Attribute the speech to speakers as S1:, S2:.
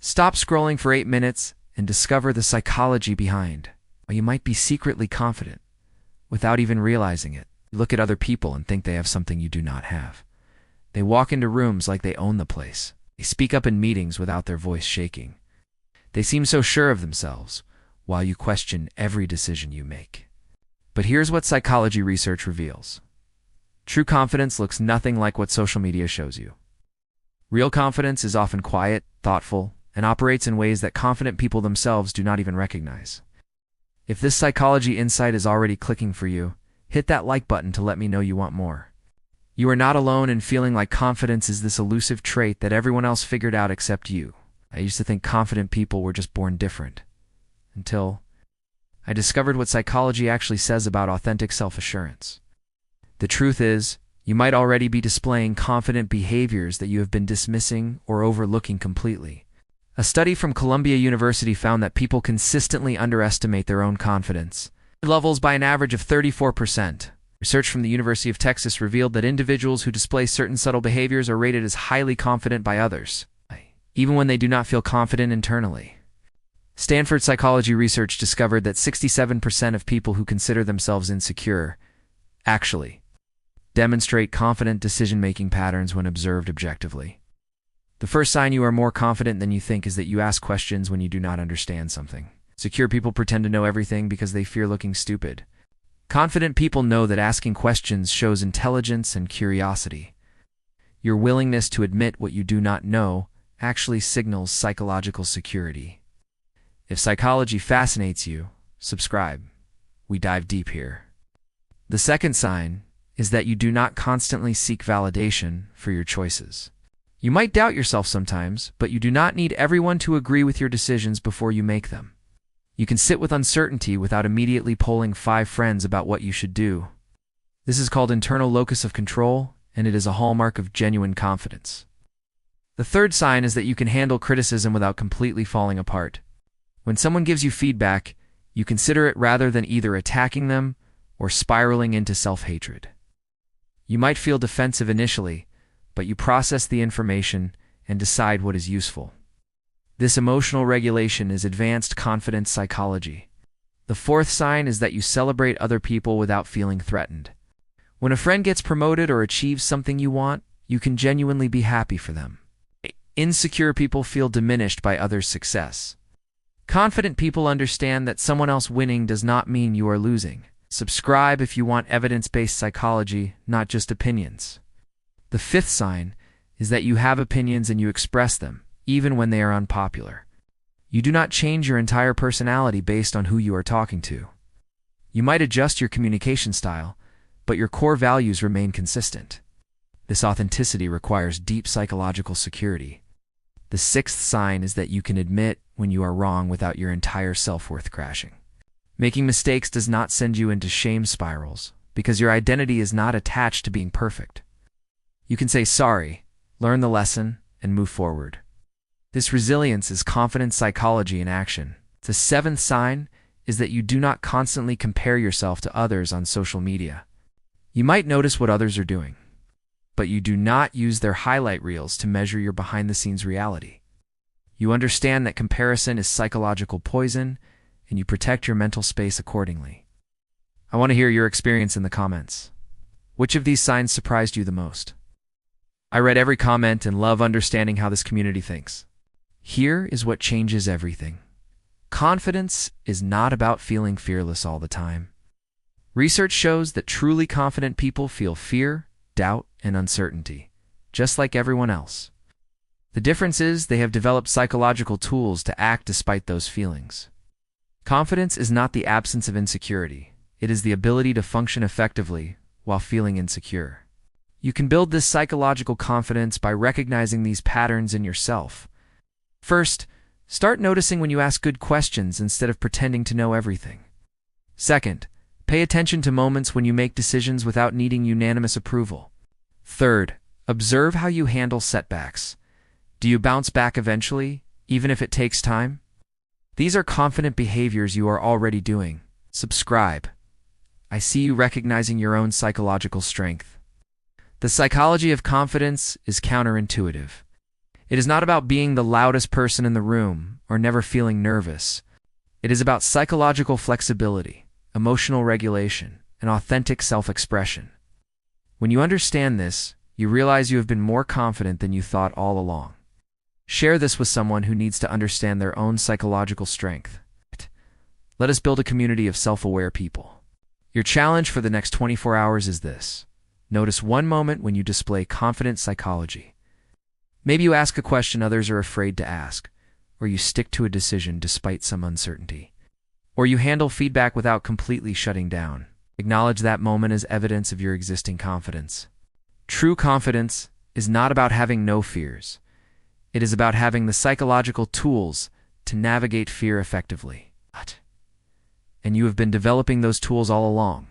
S1: Stop scrolling for 8 minutes and discover the psychology behind why you might be secretly confident without even realizing it. You look at other people and think they have something you do not have. They walk into rooms like they own the place. They speak up in meetings without their voice shaking. They seem so sure of themselves, while you question every decision you make. But here's what psychology research reveals. True confidence looks nothing like what social media shows you. Real confidence is often quiet, thoughtful, and operates in ways that confident people themselves do not even recognize. If this psychology insight is already clicking for you, hit that like button to let me know you want more. You are not alone in feeling like confidence is this elusive trait that everyone else figured out except you. I used to think confident people were just born different, until I discovered what psychology actually says about authentic self-assurance. The truth is, you might already be displaying confident behaviors that you have been dismissing or overlooking completely. A study from Columbia University found that people consistently underestimate their own confidence levels by an average of 34%. Research from the University of Texas revealed that individuals who display certain subtle behaviors are rated as highly confident by others, even when they do not feel confident internally. Stanford psychology research discovered that 67% of people who consider themselves insecure actually demonstrate confident decision-making patterns when observed objectively. The first sign you are more confident than you think is that you ask questions when you do not understand something. Secure people pretend to know everything because they fear looking stupid. Confident people know that asking questions shows intelligence and curiosity. Your willingness to admit what you do not know actually signals psychological security. If psychology fascinates you, subscribe. We dive deep here. The second sign is that you do not constantly seek validation for your choices. You might doubt yourself sometimes, but you do not need everyone to agree with your decisions before you make them. You can sit with uncertainty without immediately polling 5 friends about what you should do. This is called internal locus of control, and it is a hallmark of genuine confidence. The third sign is that you can handle criticism without completely falling apart. When someone gives you feedback, you consider it rather than either attacking them or spiraling into self-hatred. You might feel defensive initially, but you process the information and decide what is useful. This emotional regulation is advanced confidence psychology. The fourth sign is that you celebrate other people without feeling threatened. When a friend gets promoted or achieves something you want, you can genuinely be happy for them. Insecure people feel diminished by others' success. Confident people understand that someone else winning does not mean you are losing. Subscribe if you want evidence-based psychology, not just opinions. The fifth sign is that you have opinions and you express them, even when they are unpopular. You do not change your entire personality based on who you are talking to. You might adjust your communication style, but your core values remain consistent. This authenticity requires deep psychological security. The sixth sign is that you can admit when you are wrong without your entire self-worth crashing. Making mistakes does not send you into shame spirals, because your identity is not attached to being perfect. You can say sorry, learn the lesson, and move forward. This resilience is confidence psychology in action. The seventh sign is that you do not constantly compare yourself to others on social media. You might notice what others are doing, but you do not use their highlight reels to measure your behind-the-scenes reality. You understand that comparison is psychological poison, and you protect your mental space accordingly. I want to hear your experience in the comments. Which of these signs surprised you the most? I read every comment and love understanding how this community thinks. Here is what changes everything. Confidence is not about feeling fearless all the time. Research shows that truly confident people feel fear, doubt, and uncertainty, just like everyone else. The difference is they have developed psychological tools to act despite those feelings. Confidence is not the absence of insecurity. It is the ability to function effectively while feeling insecure. You can build this psychological confidence by recognizing these patterns in yourself. First, start noticing when you ask good questions instead of pretending to know everything. Second, pay attention to moments when you make decisions without needing unanimous approval. Third, observe how you handle setbacks. Do you bounce back eventually, even if it takes time? These are confident behaviors you are already doing. Subscribe. I see you recognizing your own psychological strength. The psychology of confidence is counterintuitive. It is not about being the loudest person in the room or never feeling nervous. It is about psychological flexibility, emotional regulation, and authentic self-expression. When you understand this, you realize you have been more confident than you thought all along. Share this with someone who needs to understand their own psychological strength. Let us build a community of self-aware people. Your challenge for the next 24 hours is this. Notice one moment when you display confident psychology. Maybe you ask a question others are afraid to ask, or you stick to a decision despite some uncertainty, or you handle feedback without completely shutting down. Acknowledge that moment as evidence of your existing confidence. True confidence is not about having no fears. It is about having the psychological tools to navigate fear effectively. And you have been developing those tools all along.